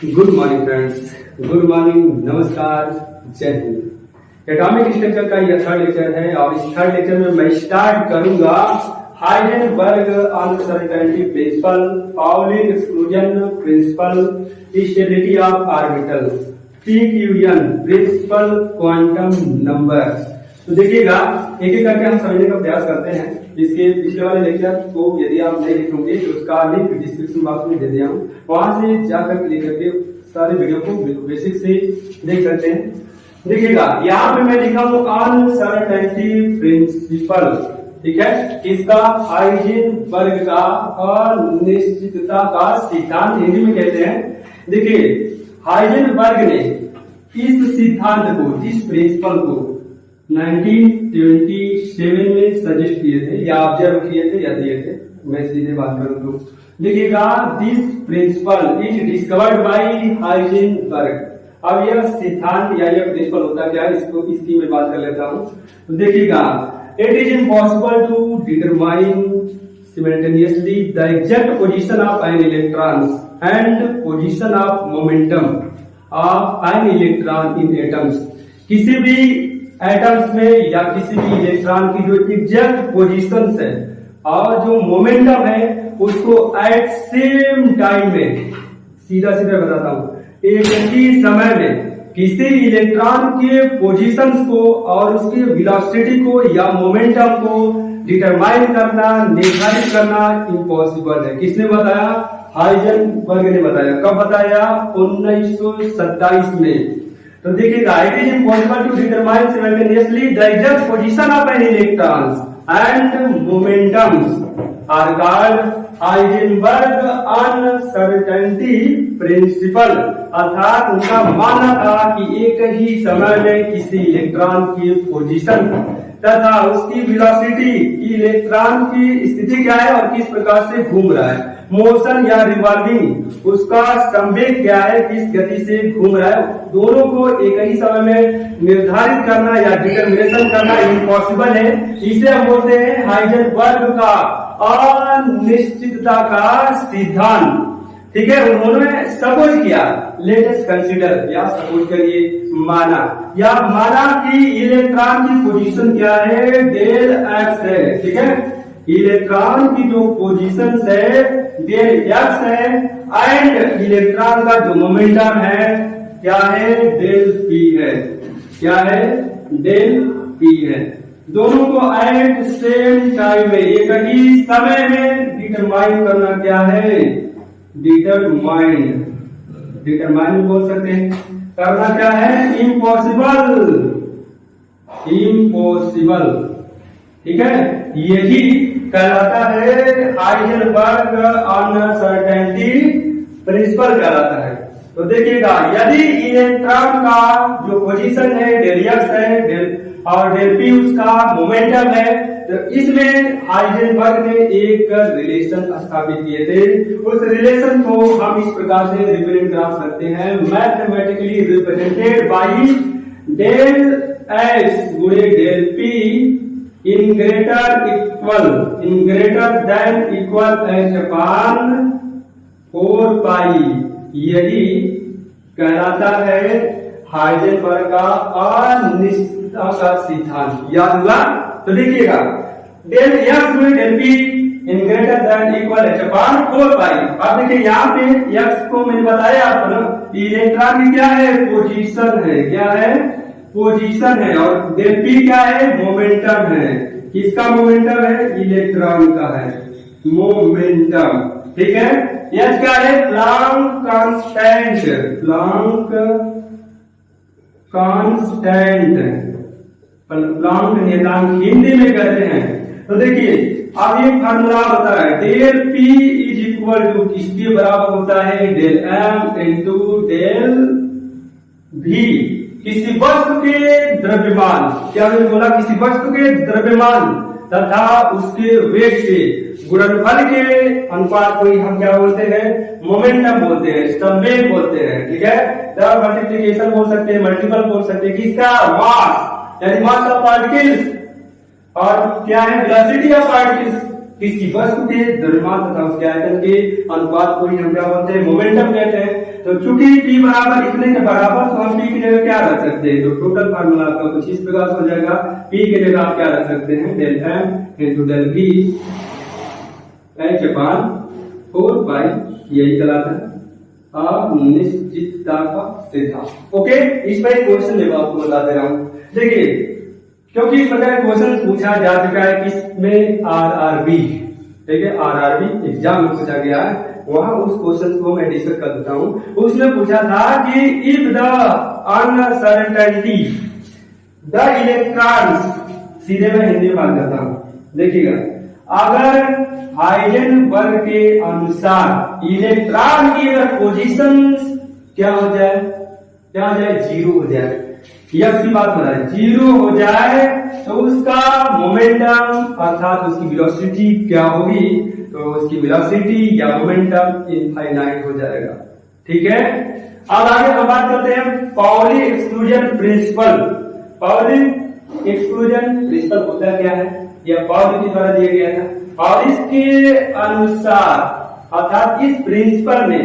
Good morning friends, good morning, नमस्कार, जय Hind. Atomic structure का यह थर्ड लेक्चर है और इस थर्ड लेक्चर में मैं स्टार्ट करूंगा Heisenberg uncertainty principle, Pauling exclusion principle, stability of orbital, PQN principle, quantum numbers. तो देखिएगा एक एक करके हम समझने का प्रयास करते हैं। इसके पिछले वाले लेक्चर को यदि आप नहीं लिखोगे तो उसका लिंक डिस्क्रिप्शन बॉक्स में दे दिया हूँ, वहां से जाकर क्लिक करके सारे वीडियो को बेसिक से देख सकते हैं। देखिएगा यहाँ पे मैं लिखा हूँ अनसर्टेनिटी प्रिंसिपल, ठीक है। इसका हाइजेनबर्ग का अनिश्चितता का सिद्धांत हिंदी में कहते हैं। देखिए हाइजेनबर्ग ने इस सिद्धांत को, इस प्रिंसिपल को 1927 में सजेस्ट किए थे या ऑब्जर्व किए थे या दिए थे। मैं सीधे बात करूं तो देखिएगा, this principle is discovered by Heisenberg. अब यह सिद्धांत या यह प्रिंसिपल होता क्या है, इसको इसकी मैं बात कर लेता हूं। तो देखिएगा, it is impossible to determine simultaneously the exact position of an electrons and position of momentum of an electron in atoms. किसी भी एटम्स में या किसी भी इलेक्ट्रॉन की जो एग्जैक्ट पोजीशंस है और जो मोमेंटम है उसको एट सेम टाइम में, सीधा सीधा बताता हूं, एक ही समय में किसी इलेक्ट्रॉन के पोजीशंस को और उसके वेलोसिटी को या मोमेंटम को डिटरमाइन करना, निर्धारित करना इम्पॉसिबल है। किसने बताया? हाइजेनबर्ग ने बताया। कब बताया? 1927 में। तो देखिएगा, it is impossible to determine simultaneously the exact position of an electrons and momentums are called Heisenberg uncertainty principle. अर्थात उनका मानना था कि एक ही समय में किसी इलेक्ट्रॉन की पोजीशन तथा उसकी वेलोसिटी, इलेक्ट्रॉन की स्थिति क्या है और किस प्रकार से घूम रहा है, मोशन या रिवॉल्विंग, उसका संवेग क्या है, किस गति से घूम रहा है, दोनों को एक ही समय में निर्धारित करना या डिटरमिनेशन करना इम्पॉसिबल है। इसे हम बोलते हैं हाइजेनबर्ग का अनिश्चितता का सिद्धांत, ठीक है। उन्होंने सपोज किया, लेट अस कंसीडर, या सपोज करिए, माना कि इलेक्ट्रॉन की पोजीशन क्या है, डेल एक्स है, ठीक है। इलेक्ट्रॉन की जो पोजीशन है डेल एक्स है एंड इलेक्ट्रॉन का जो मोमेंटम है क्या है, डेल पी है। क्या है? डेल पी है। दोनों को एट सेम टाइम में, एक ही समय में डिटरमाइन करना क्या है, डिटरमाइन बोल सकते हैं, करना क्या है, इम्पॉसिबल, ठीक है। यही कहलाता है हाइजेनबर्ग अनसर्टेनिटी प्रिंसिपल कहलाता है। तो देखिएगा, यदि इलेक्ट्रॉन का जो पोजीशन है डेल एक्स है और डेल पी उसका मोमेंटम है, तो इसमें हाइजेनबर्ग ने एक रिलेशन स्थापित किए थे। उस रिलेशन को हम इस प्रकार से रिप्रेजेंट कर सकते हैं, mathematically represented by del x गुणे del p in greater than equal h upon 4 pi. यही कहलाता है हाइजेनबर्ग का अनिश्चितता का सिद्धांत। याद हुआ? तो देखिएगा, डेल एक्स गुणे del p in greater than equal h upon 4 पाई। अब देखिए यहाँ पे एक्स को मैंने बताया आपको ना, इलेक्ट्रॉन की क्या है, पोजीशन है, क्या है, पोजीशन है, और डेल पी क्या है, मोमेंटम है। किसका मोमेंटम है? इलेक्ट्रॉन का है मोमेंटम, ठीक है। एच क्या है? प्लांक कांस्टेंट, प्लांक नियतांक हिंदी में कहते हैं। तो देखिए, अब ये फार्मूला होता है, del p is equal to किसके बराबर होता है, डेल एम इंटू डेल भी, किसी वस्तु के द्रव्यमान, क्या मैंने बोला, किसी वस्तु के द्रव्यमान तथा उसके वेग से गुणनफल के अनुपात को हम क्या बोलते हैं, मोमेंटम बोलते हैं, संवेग बोलते हैं, ठीक है। मल्टीप्लीकेशन बोल सकते हैं, मल्टीपल बोल सकते हैं, किसका, मास, यानी मास ऑफ पार्टिकल्स, और क्या है, वेलोसिटी ऑफ पार्टिकल्स, किसी वस्तु के द्रव्यमान तथा उसके आयतन के अनुपात को ही हम क्या बोलते हैं, मोमेंटम कहते हैं। तो चूंकि P बराबर इतने के बराबर, तो हम P की जगह क्या रख सकते हैं, तो टोटल फार्मूला आपका कुछ इस प्रकार से हो जाएगा। P की जगह आप क्या रख सकते हैं, del m into del V h/4 pi, यही कहलाता है अनिश्चितता का सिद्धांत। ओके, इस पर एक क्वेश्चन मैं आपको बता दे रहा हूँ। देखिए, क्योंकि इस प्रकार क्वेश्चन पूछा जा चुका है किसमें, आरआरबी, ठीक है, आरआरबी एग्जाम में पूछा गया है, वहां उस क्वेश्चन को मैं डिस्कस कर देता हूं। उसमें पूछा था कि if the uncertainty the electrons, सीधे मैं हिंदी में बात करता हूं, देखिएगा, अगर हाइजेनबर्ग के अनुसार इलेक्ट्रॉन की अगर पोजीशन क्या हो जाए, क्या हो जाए, जीरो हो जाए, यस की बात हो रहा है, जीरो हो जाए, तो उसका मोमेंटम अर्थात उसकी वेलोसिटी क्या होगी, तो उसकी वेलोसिटी या मोमेंटम इनफाइनाइट हो जाएगा। ठीक है, अब आगे हम बात करते हैं Pauli exclusion principle. Pauli exclusion principle होता क्या है, यह पाउली के द्वारा दिया गया था। और इसके अनुसार अर्थात इस प्रिंसिपल में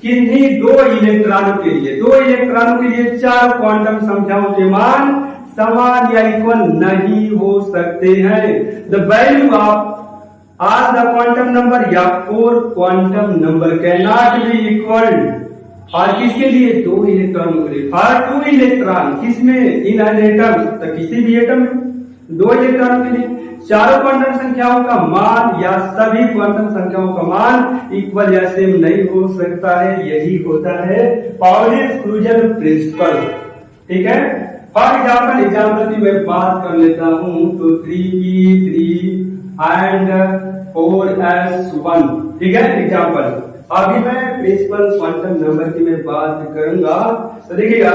किन्हीं दो इलेक्ट्रॉनों के लिए चार क्वांटम संख्याओं के मान समान या इक्वल नहीं हो सकते हैं। The value of all the quantum number या 4 quantum number can not be equal. और किसके लिए, दो इलेक्ट्रॉनों के लिए, फॉर 2 इलेक्ट्रॉन, किसमें, इन एन एटम, तो किसी भी एटम में दो इलेक्ट्रॉनों के लिए चारों क्वांटम संख्याओं का मान या सभी क्वांटम संख्याओं का मान इक्वल या सेम नहीं हो सकता है। यही होता है पाउली एक्सक्लूजन प्रिंसिपल। ठीक है, फॉर एग्जाम्पल की मैं बात कर लेता हूं, तो 3p3 एंड 4s1, ठीक है, एग्जाम्पल। अभी मैं प्रिंसिपल क्वांटम नंबर की मैं बात करूंगा, तो देखिएगा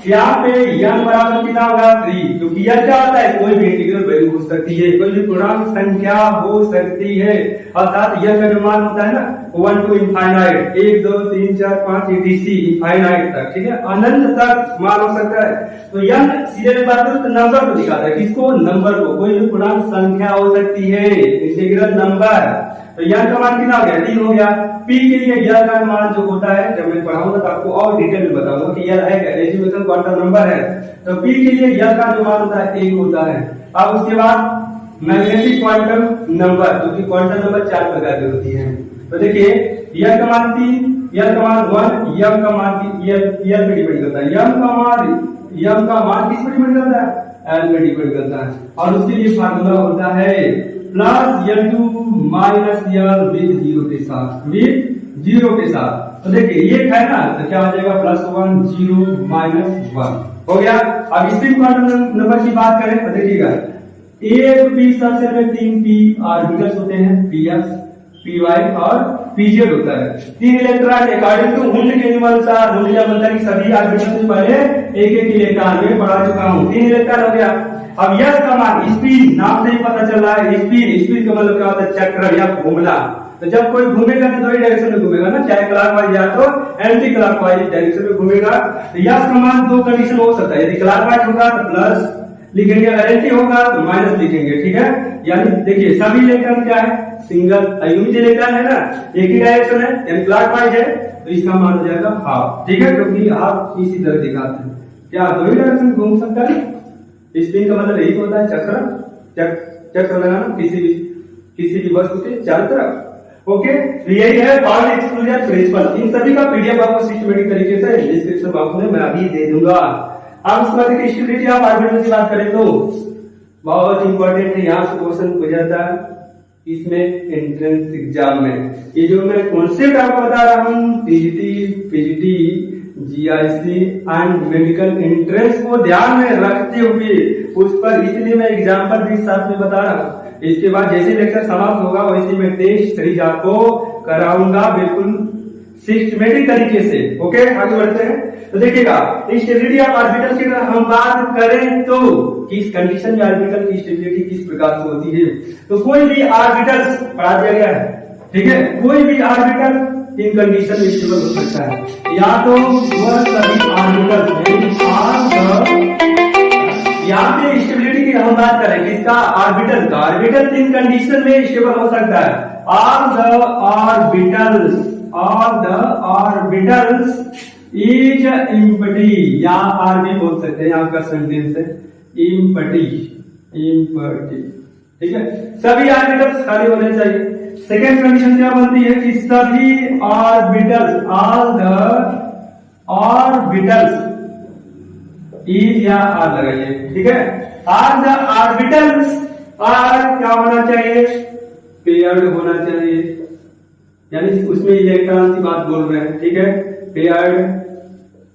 यहाँ पे n बराबर कितना होगा, 3, क्योंकि यह क्या होता है, कोई भी इंटीग्रल वैल्यू हो सकती है, कोई भी पूर्णांक संख्या हो सकती है, अर्थात यह का जो मान होता है ना 1 to इनफाइनाइट, 1 2 3 4 5 etc इनफाइनाइट तक, ठीक है, अनंत तक मान हो सकता है। तो यह सीधे बात करो तो नंबर को दिखाता है, किसको, नंबर को, कोई भी पूर्णांक संख्या हो सकती है, इंटीग्रल नंबर। तो यह का मान कितना हो गया, 3 हो गया। पी के लिए यह का मान जो होता है, जब मैं पढ़ाऊंगा तो आपको और डिटेल में बताऊंगा कि यह है एस्टिमेशन क्वांटम नंबर है। तो पी के लिए यह का जो मान होता है 1 होता है। अब उसके बाद मैग्नेटिक क्वांटम नंबर, क्योंकि क्वांटम नंबर 4 प्रकार की होती है। तो देखिए, यह का मान 3, यह का मान 1, यह का मान यह पे डिपेंड करता है, यह का मान किस पर डिपेंड करता है, एल पे डिपेंड करता है। और उसके लिए फार्मूला होता है plus L2 minus L with zero के साथ। तो देखिए ये है ना, तो क्या हो जाएगा, +1 0 माइनस 1 हो गया। अब स्पिन क्वांटम नंबर की बात करें तो देखिएगा, एक p सबसेट में 3p ऑर्बिटल्स होते हैं, px py और pz होता है। 3 इलेक्ट्रॉन अकॉर्डिंग टू हुंड के नियम अनुसार, हुंड क्या बोलता है कि सभी ऑर्बिटल्स से पहले एक इलेक्ट्रॉन में पढ़ा चुका हूं, 3 इलेक्ट्रॉन हो गया। अब यस का मान, स्पिन नाम से ही पता चल रहा है, स्पिन का मतलब क्या होता है, चक्र या घूमना। तो जब कोई घूमेगा तो दो ही डायरेक्शन में घूमेगा ना, चाहे क्लॉकवाइज या तो एंटी क्लॉकवाइज डायरेक्शन में घूमेगा। तो यस का मान 2 कंडीशन हो सकता है, यदि क्लॉकवाइज होगा तो प्लस लिखेंगे, अगर एंटी होगा तो माइनस लिखेंगे। ठीक है, यानी देखिए सभी इलेक्ट्रॉन क्या है, सिंगल यूनिट इलेक्ट्रॉन है ना, एक ही डायरेक्शन है, यानी क्लॉकवाइज है, तो इसका मान हो जाएगा हाफ। ठीक है, क्योंकि हाफ इसी तरह दिखाते हैं, क्या दो ही डायरेक्शन घूम सकता है। स्पिन का मतलब यही होता है, चक्र लगाना किसी भी वस्तु के चारों तरफ। ओके, तो यही है पाउली एक्सक्लूजन प्रिंसिपल। इन सभी का पीडीएफ आपको सिस्टमैटिक तरीके से डिस्क्रिप्शन बॉक्स में मैं अभी दे दूंगा। अब उसके बाद स्टेबिलिटी ऑफ ऑर्बिटल की बात करें तो बहुत इंपॉर्टेंट है, यहाँ से क्वेश्चन पूछा जाता है इसमें एंट्रेंस एग्जाम में। ये जो मैं कॉन्सेप्ट आपको बता रहा हूँ, PGT GIC and medical entrance को ध्यान में रखते हुए उस पर, इसलिए मैं एग्जाम्पल भी साथ में बता रहा हूँ। इसके बाद जैसे लेक्चर समाप्त होगा वैसे मैं टेस्ट सीरीज आपको कराऊंगा बिल्कुल सिस्टमेटिक तरीके से। ओके, आगे बढ़ते हैं। तो देखिएगा, स्टेबिलिटी ऑफ ऑर्बिटल की अगर हम बात करें तो किस कंडीशन में ऑर्बिटल की स्टेबिलिटी किस प्रकार से होती है, तो कोई भी ऑर्बिटल्स पढ़ा दिया गया है, ठीक है, कोई भी ऑर्बिटल इन कंडीशन में स्टेबल हो सकता है, या तो वह सभी ऑर्बिटल्स, यहाँ पे स्टेबिलिटी की हम बात करें किसका, ऑर्बिटल का। ऑर्बिटल 3 कंडीशन में स्टेबल हो सकता है। All the of the orbitals is empty, यहाँ आर भी बोल सकते हैं, आपका सेंटेंस है एम्प्टी, एम्प्टी, ठीक है। सभी ऑर्बिटल्स खाली होने चाहिए। सेकेंड कंडीशन क्या बनती है कि सभी orbitals, all the orbitals, is या आर लगाइए, ठीक है। ऑल द ऑर्बिटल्स आर क्या होना चाहिए, पेयर्ड होना चाहिए, यानी उसमें इलेक्ट्रॉन की बात बोल रहे हैं, ठीक है। पेयर्ड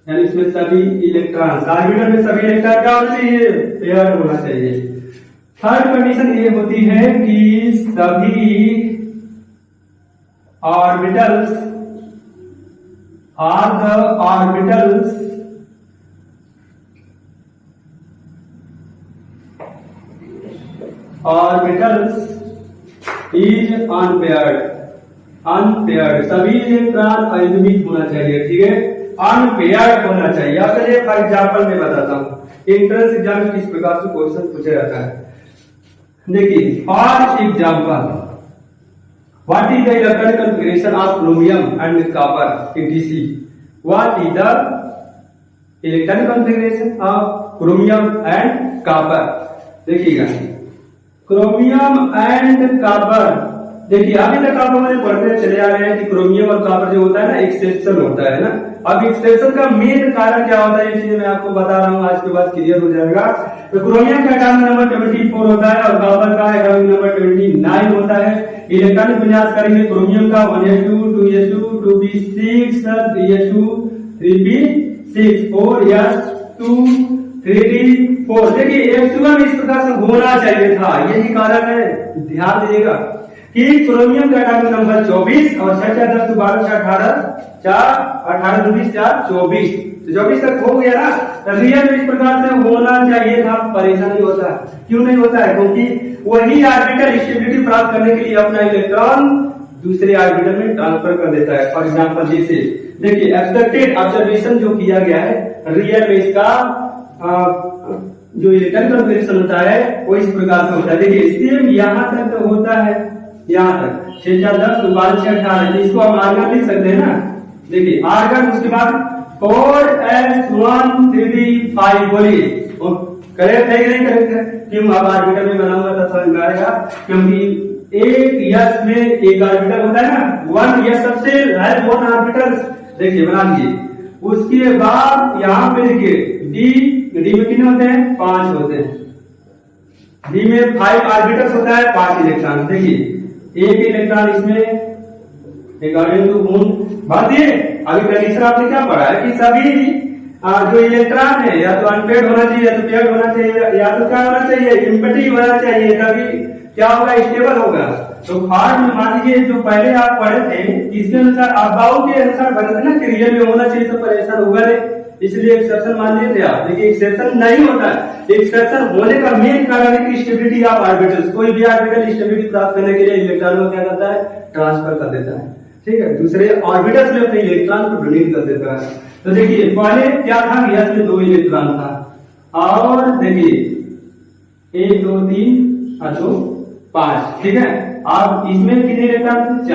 यानी इसमें सभी इलेक्ट्रॉन, ऑर्बिटल में सभी इलेक्ट्रॉन क्या होना चाहिए, पेयर्ड होना चाहिए। थर्ड कंडीशन ये होती है कि सभी orbitals, are the orbitals is unpaired, unpaired, सभी इलेक्ट्रॉन अयुग्मित होना चाहिए, ठीक है, अनपेयर्ड होना चाहिए। अब चलिए फॉर एग्जाम्पल मैं बताता हूँ, एंट्रेंस एग्जाम में किस प्रकार से क्वेश्चन पूछा जाता है। देखिए for example, what is the electronic configuration of chromium and copper etc, what is the electronic configuration of chromium and copper. देखिएगा क्रोमियम एंड कॉपर, देखिए अभी तक आप लोगों ने पढ़ते चले आ रहे हैं कि क्रोमियम और कॉपर जो होता है ना, एक्सेप्शन होता है ना। अब एक्सेप्शन का मेन कारण क्या होता है, ये चीजें मैं आपको बता रहा हूँ, आज के बाद क्लियर हो जाएगा। तो क्रोमियम का एटॉमिक नंबर 24 होता है और कॉपर का एटॉमिक नंबर 29 होता है। इलेक्ट्रॉनिक विन्यास करेंगे क्रोमियम का 1s2 2s2 2p6 3s2 3p6 4s2 3d4। देखिए F2 इस प्रकार से होना चाहिए था, यही कारण है, ध्यान दीजिएगा कि क्रोमियम का एटॉमिक नंबर 24 और 6 4 10 12 6 18 4 18 2 20 4 24, तो 24 तक हो गया ना। तो रियल में इस प्रकार से होना चाहिए था, परेशानी होता है। क्यों नहीं होता है, क्योंकि वही ऑर्बिटल स्टेबिलिटी प्राप्त करने के लिए अपना इलेक्ट्रॉन दूसरे ऑर्बिटल में ट्रांसफर कर देता है। फॉर एग्जाम्पल जैसे देखिए एक्सपेक्टेड ऑब्जर्वेशन जो किया गया है, रियल में इसका जो इलेक्ट्रॉनिक कॉन्फ़िगरेशन होता है वो इस प्रकार से होता है। देखिए सेम यहाँ तक तो होता है, यहाँ तक 6 4 10 12 6 18, इसको हम आर्गन लिख सकते हैं ना। देखिए आर्गन, उसके बाद 4s1 3d5 बोलिए, करेक्ट है नहीं करेक्ट है, क्यों अब ऑर्बिटल में बनाऊंगा तो समझ में आएगा, क्योंकि एक यस में एक ऑर्बिटल होता है ना, वन यस सबसे है वन ऑर्बिटल। देखिए बना लीजिए, उसके बाद यहाँ पे देखिए डी में कितने होते हैं, 5 होते हैं, डी में 5 ऑर्बिटल्स होता है, 5 इलेक्ट्रॉन। देखिए एक इलेक्ट्रॉन इसमें अकॉर्डिंग टू मून भर दिए। अभी कंडीशन आपने क्या पढ़ा है कि सभी जो इलेक्ट्रॉन है या तो अनपेयर्ड होना चाहिए या तो पेयर्ड होना चाहिए, या तो क्या होना चाहिए, एम्प्टी होना चाहिए, तभी क्या होगा, स्टेबल होगा। तो फॉर में मान लीजिए जो पहले आप पढ़े थे इसके अनुसार अबाउ के अनुसार बने थे ना कि रियल में होना चाहिए, तो परेशान होगा नहीं, इसलिए एक्सेप्शन मान लिए थे आप। देखिए एक्सेप्शन नहीं होता है, एक्सेप्शन होने का मेन कारण है कि स्टेबिलिटी ऑफ ऑर्बिटल्स, कोई भी ऑर्बिटल स्टेबिलिटी प्राप्त करने के लिए इलेक्ट्रॉन को क्या करता है, ट्रांसफर कर देता है, ठीक है, दूसरे ऑर्बिटल्स में अपने इलेक्ट्रॉन को डोनेट कर देता है। तो देखिए पहले क्या था, यस में 2 इलेक्ट्रॉन था, और देखिए 1 2 3 और 2 5, ठीक है। अब इसमें कितने इलेक्ट्रॉन थे,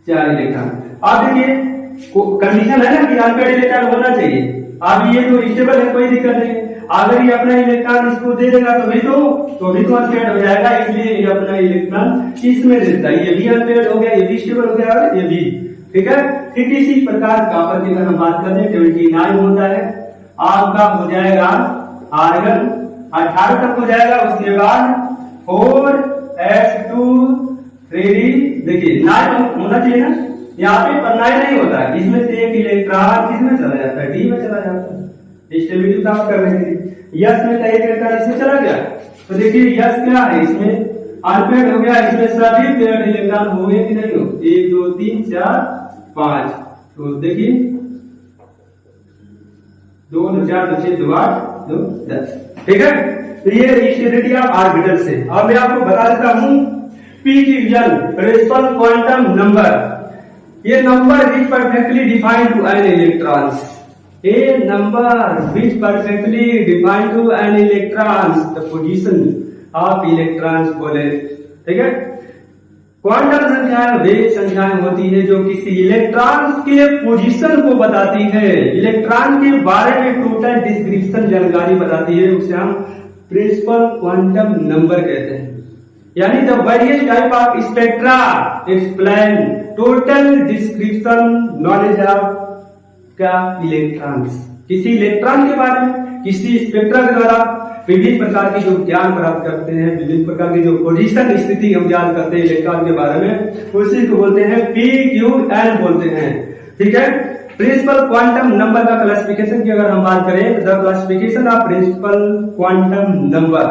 4 इलेक्ट्रॉन। अब देखिए कंडीशन है ना कि अनपेयर्ड इलेक्ट्रॉन होना चाहिए। अब ये तो स्टेबल है, कोई दिक्कत नहीं है, अगर ये अपना इलेक्ट्रॉन इसको दे देगा तो भी तो अनपेयर्ड हो जाएगा, इसलिए ये अपना इलेक्ट्रॉन इसमें देता है, ये भी अनपेयर्ड हो गया, ये भी स्टेबल हो गया, ये भी, ठीक है। ठीक इसी प्रकार कॉपर की अगर हम बात करें 29 होता है, आपका हो जाएगा आर्गन 18 तक हो जाएगा, उसके बाद 4s2 3d, देखिए 9 होना चाहिए ना, यहाँ पे पर 9 नहीं होता है, इसमें से एक इलेक्ट्रॉन किसमें चला जाता है, डी में चला जाता है स्टेबिलिटी प्राप्त करने के लिए। यस में का एक इलेक्ट्रॉन इसमें चला गया, तो देखिए यस क्या है, इसमें अनपेयर्ड हो गया, इसमें सभी पेयर्ड इलेक्ट्रॉन हो गए कि नहीं हो, 1 2 3 4 5, तो देखिए 2 2 4 2 6 2 8 2 10, ठीक है। तो ये स्टेबिलिटी ऑफ ऑर्बिटल से। अब मैं आपको बता देता हूं PQN प्रिंसिपल क्वांटम नंबर, ये number which perfectly defined to an electrons, a number which perfectly defined to an electrons the position of electrons बोले, ठीक है। क्वांटम संख्याएं वे संख्याएं होती है जो किसी इलेक्ट्रॉन के पोजीशन को बताती है, इलेक्ट्रॉन के बारे में टोटल डिस्क्रिप्शन जानकारी बताती है, उसे हम प्रिंसिपल क्वांटम नंबर कहते हैं। यानी the various type of spectra explain total description knowledge of क्या इलेक्ट्रॉन्स, किसी इलेक्ट्रॉन के बारे में किसी स्पेक्ट्रा के द्वारा विभिन्न प्रकार के जो ज्ञान प्राप्त करते हैं, विभिन्न प्रकार की जो पोजीशन स्थिति हम ज्ञान करते हैं इलेक्ट्रॉन के बारे में, उसी को बोलते हैं PQN बोलते हैं। ठीक है, प्रिंसिपल क्वांटम नंबर का क्लासिफिकेशन की अगर हम बात करें, the classification of principal quantum number,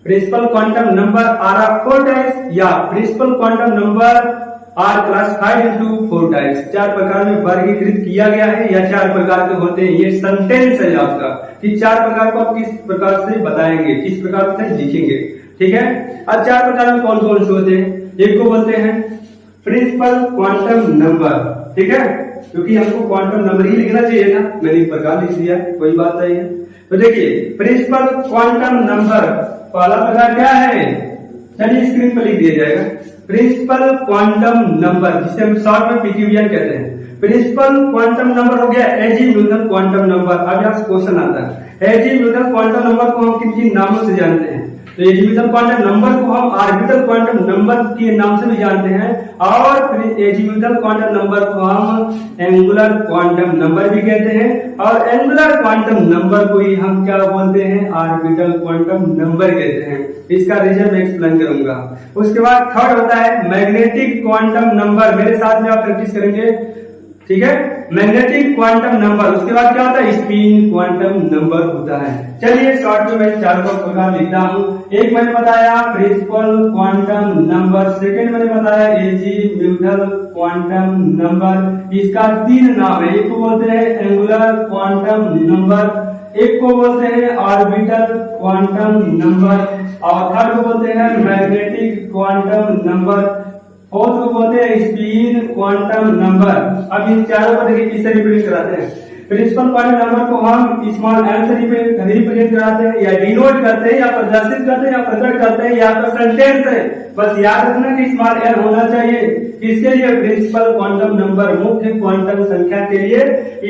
principal quantum number are of 4 types या principal quantum number are classified into 4 types, 4 प्रकार में वर्गीकृत किया गया है या 4 प्रकार के होते हैं। ये सेंटेंस है आपका कि 4 प्रकार को आप किस प्रकार से बताएंगे, किस प्रकार से लिखेंगे। ठीक है, अब 4 प्रकार में कौन कौन से होते हैं, एक को बोलते हैं प्रिंसिपल क्वांटम नंबर। ठीक है, क्योंकि हमको क्वांटम नंबर ही लिखना चाहिए ना, मैंने एक प्रकार लिख दिया, कोई बात नहीं है। तो देखिए प्रिंसिपल क्वांटम नंबर पहला प्रकार क्या है, चलिए स्क्रीन पर लिख दिया जाएगा, प्रिंसिपल क्वांटम नंबर जिसे हम शॉर्ट में PQN कहते हैं। प्रिंसिपल क्वांटम नंबर हो गया एजीम्यूथल क्वांटम नंबर। अब यहाँ क्वेश्चन आता है, एजीम्यूथल क्वांटम नंबर को हम किन किन नामों से जानते हैं, तो एजीम्यूथल क्वांटम नंबर को हम ऑर्बिटल क्वांटम नंबर के नाम से भी जानते हैं, और एजीम्यूथल क्वांटम नंबर को हम एंगुलर क्वांटम नंबर भी कहते हैं, और एंगुलर क्वांटम नंबर को ही हम क्या बोलते हैं, ऑर्बिटल क्वांटम नंबर कहते हैं। इसका रीजन मैं एक्सप्लेन करूंगा। उसके बाद थर्ड होता है मैग्नेटिक क्वांटम नंबर, मेरे साथ में आप प्रैक्टिस करेंगे। ठीक है, मैग्नेटिक क्वांटम नंबर। उसके बाद क्या होता है, स्पिन क्वांटम नंबर होता है। चलिए शॉर्ट में मैं 4 प्रकार लिखता हूँ। एक मैंने बताया प्रिंसिपल क्वांटम नंबर, सेकंड मैंने बताया एजीम्यूथल क्वांटम नंबर, इसका 3 नाम है, एक को बोलते हैं एंगुलर क्वांटम नंबर, एक को बोलते हैं ऑर्बिटल क्वांटम नंबर, और थर्ड को बोलते हैं मैग्नेटिक क्वांटम नंबर, फोर्थ को बोलते हैं स्पिन क्वांटम नंबर। अब इन चारों को देखिए किससे रिप्रेजेंट कराते हैं। प्रिंसिपल क्वांटम नंबर को हम स्मॉल एल से रिप्रेजेंट कराते हैं, या डिनोट करते हैं, या प्रदर्शित करते हैं, या प्रकट करते हैं, या सेंटेंस है। बस याद रखना कि स्मॉल एल होना चाहिए। किसके लिए, प्रिंसिपल क्वांटम नंबर, मुख्य क्वांटम संख्या के लिए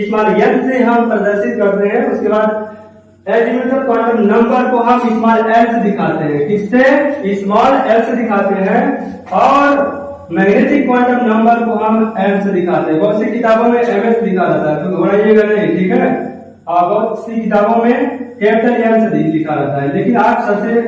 स्मॉल एल से हम प्रदर्शित करते हैं। उसके बाद एजीम्यूथल क्वांटम नंबर को हम स्मॉल एल से दिखाते हैं, किससे, स्मॉल एल से दिखाते हैं, और मैग्नेटिक क्वांटम नंबर को हम एम से दिखाते हैं। बहुत सी किताबों में MS दिखा रहता है, तो घबराइएगा नहीं। ठीक है, बहुत सी किताबों में कैपिटल एम से लिखा रहता है, लेकिन आप सबसे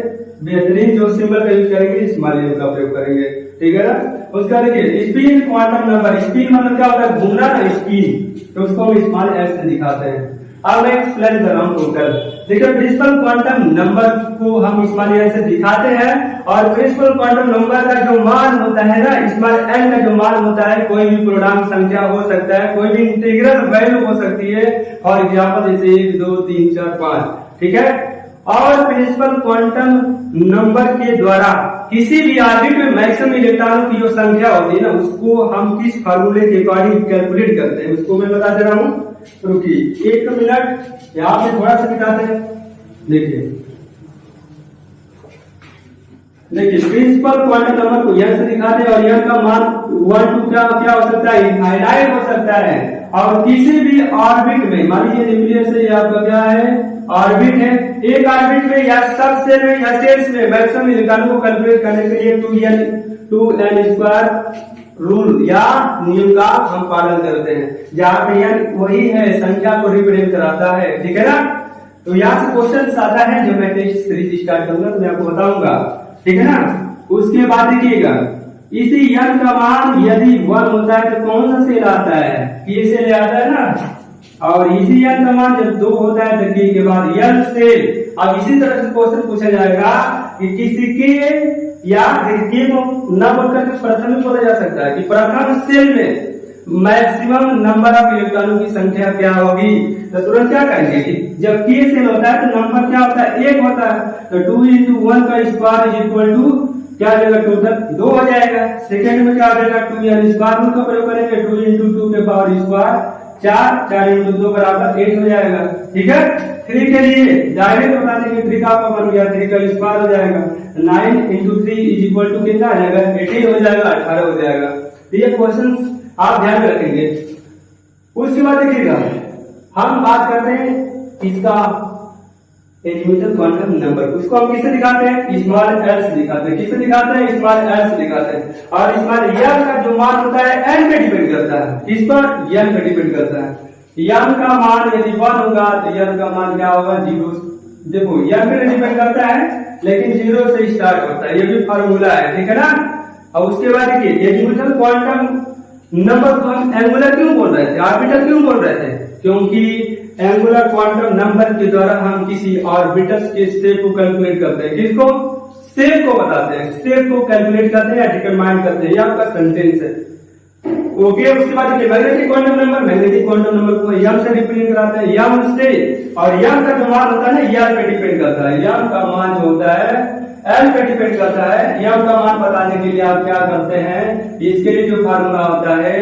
बेहतरीन जो सिंबल का यूज करेंगे स्मॉल एम का प्रयोग करेंगे। ठीक है ना। उसका देखिए स्पिन क्वांटम नंबर, स्पिन मतलब क्या होता है, घूमना ना, स्पिन, तो उसको हम स्मॉल एस से दिखाते हैं। अब मैं एक्सप्लेन कर रहा हूँ टोटल। देखिए प्रिंसिपल क्वांटम नंबर को हम स्मॉल एल से दिखाते हैं, और प्रिंसिपल क्वांटम नंबर का जो मान होता है ना, स्मॉल एल का जो मान होता है, कोई भी पूर्णांक संख्या हो सकता है, कोई भी इंटीग्रल वैल्यू हो सकती है, फॉर एग्जाम्पल जैसे 1 2 3 4 5। ठीक है, और प्रिंसिपल क्वांटम नंबर के द्वारा किसी भी ऑर्बिट में मैक्सिमम इलेक्ट्रॉनों की जो संख्या होती है ना, उसको हम किस फार्मूले के अकॉर्डिंग कैलकुलेट करते हैं, उसको मैं बता दे रहा हूँ। रुकिए 1 मिनट, यहाँ पे थोड़ा सा दिखाते हैं। देखिए प्रिंसिपल क्वांटम नंबर को यह से दिखाते हैं, और यह का मान 1 2 क्या हो सकता है, इनफाइनाइट हो सकता है। और किसी भी ऑर्बिट में, मान लीजिए न्यूक्लियस से आपका क्या है, ऑर्बिट है, एक ऑर्बिट में या सब सेल में या सेल्स में मैक्सिमम इलेक्ट्रॉनों को कैलकुलेट करने के लिए 2n² रूल या नियम का हम पालन करते हैं, जहाँ पे n वही है संख्या को रिप्रेजेंट कराता है। ठीक है ना। तो यहाँ से क्वेश्चन आता है, जब मैं टेस्ट सीरीज स्टार्ट करूंगा तो मैं आपको बताऊंगा। ठीक है ना। उसके बाद देखिएगा, इसी n का मान यदि 1 होता है तो कौन सा सेल आता है, ये सेल आता है ना, और इसी n का मान जब 2 होता है तो k के बाद n सेल। अब इसी तरह से क्वेश्चन पूछा जाएगा कि किसी के या के को न बोलकर प्रथम ही बोला जा सकता है कि प्रथम सेल में मैक्सिमम नंबर ऑफ इलेक्ट्रॉनों की संख्या क्या होगी। तो तुरंत क्या करेंगे कि जब k सेल होता है तो नंबर क्या होता है, 1 होता है, तो 2 × 1 का स्क्वायर इज इक्वल टू क्या आ जाएगा, टोटल 2 हो जाएगा। सेकंड में क्या आ जाएगा, 2n² रूल का प्रयोग करेंगे, 2 × 2 के पावर स्क्वायर 4 इंटू 2 बराबर 8 हो जाएगा। ठीक है, 3 के लिए डायरेक्ट बता देंगे, 3 का आपका बन गया, 3 का स्क्वायर हो जाएगा। 9 इंटू 3 इज इक्वल टू कितना आ जाएगा, 18 हो जाएगा, 18 हो जाएगा। तो ये क्वेश्चन आप ध्यान रखेंगे। उसके बाद देखिएगा हम बात करते हैं इसका एलिमेंटल क्वांटम नंबर। उसको हम किससे दिखाते हैं, स्मॉल एल से दिखाते हैं। किससे दिखाते हैं, स्मॉल एल से दिखाते हैं। और स्मॉल एल का जो मान होता है एन पे डिपेंड करता है, किस पर, एन पे डिपेंड करता है। एन का मान यदि 1 होगा तो एन का मान क्या होगा, 0। देखो एन पे डिपेंड करता है लेकिन 0 से स्टार्ट होता है, ये भी फार्मूला है, ठीक है ना। और उसके बाद देखिए एलिमेंटल क्वांटम नंबर को हम एंगुलर क्यों बोल रहे थे, ऑर्बिटल क्यों बोल रहे थे, क्योंकि एंगुलर क्वांटम नंबर के द्वारा हम किसी ऑर्बिटल्स के शेप को कैलकुलेट करते हैं। किसको, शेप को बताते हैं, शेप को कैलकुलेट करते हैं या डिटरमाइन करते हैं। ये आपका सेंटेंस है, ओके। उसके बाद देखिए magnetic quantum number, magnetic quantum number को एम से रिप्रेजेंट कराते हैं, एम से। और एम का जो मान होता है ना, एल पे डिपेंड करता है। एम का मान जो होता है एल पे डिपेंड करता है। एम का मान बताने के लिए आप क्या करते हैं, इसके लिए जो फार्मूला होता है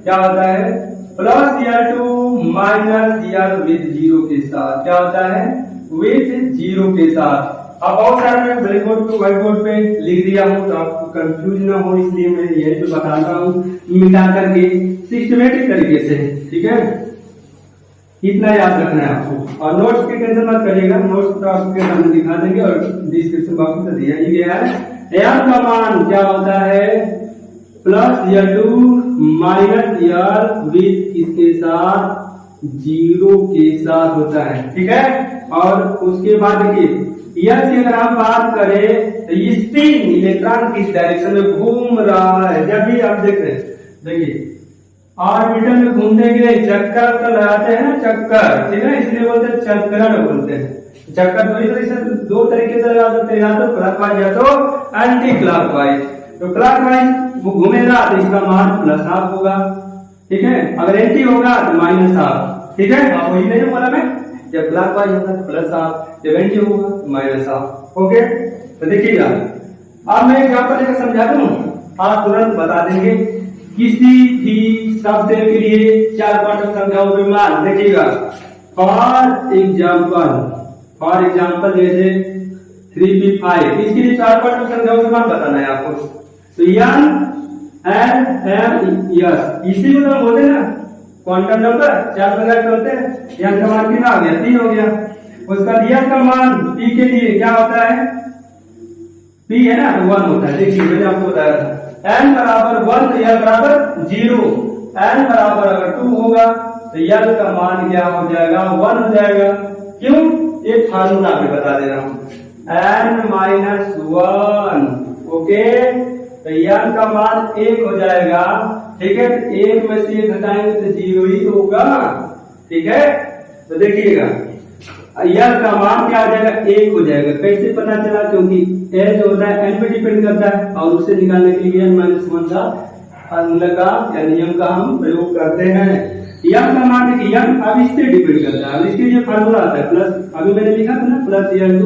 क्या होता है, plus L2 minus L with 0 के साथ। क्या होता है, विद 0 के साथ। अब बहुत सारे मैं ब्लैक बोर्ड पे, व्हाइट बोर्ड पे लिख दिया हूँ तो आपको कंफ्यूज ना हो, इसलिए मैं यही तो बताता हूँ मिटा करके सिस्टमेटिक तरीके से। ठीक है, इतना याद रखना है आपको। और नोट्स की टेंशन मत करिएगा, नोट्स तो आपके सामने दिखा देंगे और डिस्क्रिप्शन बॉक्स में दिया ही गया है। एम का मान क्या होता है, plus L2 minus L with इसके साथ 0 के साथ होता है। ठीक है, और उसके बाद देखिए यस की अगर हम बात करें तो स्पिन, इलेक्ट्रॉन किस डायरेक्शन में घूम रहा है। जब भी आप देख रहे हैं, देखिए ऑर्बिटल में घूमने के लिए चक्कर लगाते हैं, चक्कर, ठीक है, इसलिए बोलते हैं चक्रण बोलते हैं। चक्कर दो तरीके से लगा सकते हैं, या तो क्लॉकवाइज या तो एंटी क्लॉकवाइज। तो क्लॉकवाइज वो घूमेगा तो इसका मान प्लस हाफ होगा, ठीक है। अगर एंटी होगा तो माइनस हाफ, ठीक है। आप वही नहीं बोला मैं, जब क्लॉकवाइज होगा तो प्लस हाफ, जब एंटी होगा तो माइनस हाफ। ओके, तो देखिएगा अब मैं एग्जांपल लेकर समझा दूं, आप तुरंत बता देंगे। किसी भी शब्द के लिए 4 क्वांटम संख्याओं के मान देखिएगा। फॉर एग्जाम्पल जैसे 3p5, इसके लिए 4 क्वांटम संख्याओं के मान बताना है आपको। तो N N M S, इसी को हम बोलते हैं ना क्वांटम नंबर, 4 प्रकार के होते हैं। N का मान कितना आ गया, 3 हो गया। उसका N का मान P के लिए क्या होता है, P है ना 1 होता है। देखिए मैंने आपको बताया था n बराबर 1 तो L बराबर 0, n बराबर अगर 2 होगा तो L का मान क्या हो जाएगा, 1 हो जाएगा। क्यों, एक फार्मूला में बता दे रहा हूं, n माइनस 1। ओके, तो n का मान 1 हो जाएगा, ठीक है। तो 1 में से 1 घटाएंगे तो 0 ही तो होगा, ठीक है। तो देखिएगा L का मान क्या हो जाएगा, 1 हो जाएगा। कैसे पता चला, क्योंकि L जो होता है n पे डिपेंड करता है और उसे निकालने के लिए n माइनस 1 का फार्मूला का या नियम का हम प्रयोग करते हैं। m का मान देखिए, m अब इस पे डिपेंड करता है। अब इसके लिए फार्मूला आता है प्लस, अभी मैंने लिखा था ना, plus L2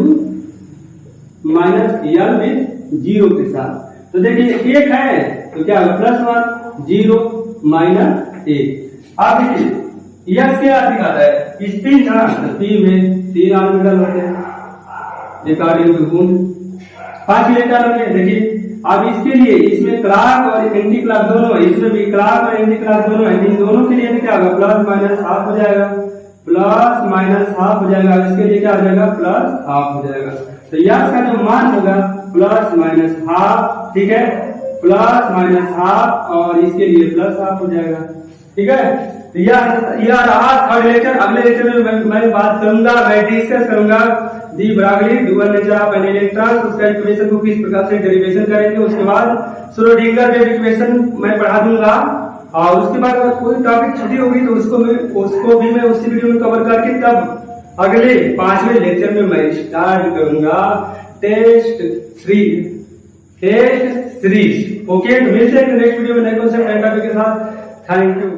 minus L with 0 के साथ। तो देखिए 1 है तो क्या होगा, प्लस 1, 0 माइनस 1। अब देखिए यस क्या दिखाता है, स्पिन था, P में 3 ऑर्बिटल होते हैं, अकॉर्डिंग टू कूलॉम 5 इलेक्ट्रॉन होंगे। देखिए अब इसके लिए इसमें क्लॉक और एंटी क्लॉक दोनों है, इसमें भी क्लॉक और एंटी क्लॉक दोनों है। इन दोनों के लिए क्या होगा, प्लस माइनस हाफ हो जाएगा, प्लस माइनस हाफ हो जाएगा। इसके लिए क्या हो जाएगा, प्लस हाफ हो जाएगा। तो यस का जो मान होगा प्लस माइनस हाफ, ठीक है, प्लस माइनस हाफ, और इसके लिए प्लस हाफ हो जाएगा, ठीक है। यह रहा थर्ड लेक्चर। अगले लेक्चर में मैं बात करूंगा, मैं डिस्कस करूंगा de Broglie dual nature of an electron, उसका इक्वेशन को किस प्रकार से डेरिवेशन करेंगे। उसके बाद श्रोडिंगर वेव इक्वेशन मैं पढ़ा दूंगा, और उसके बाद अगर कोई टॉपिक छुट्टी होगी तो उसको भी मैं उसी वीडियो में कवर करके तब अगले 5वें लेक्चर में मैं स्टार्ट करूंगा टेस्ट सीरीज। ओके, तो मिलते हैं नेक्स्ट वीडियो में नए कॉन्सेप्ट नए टॉपिक के साथ। Thank you.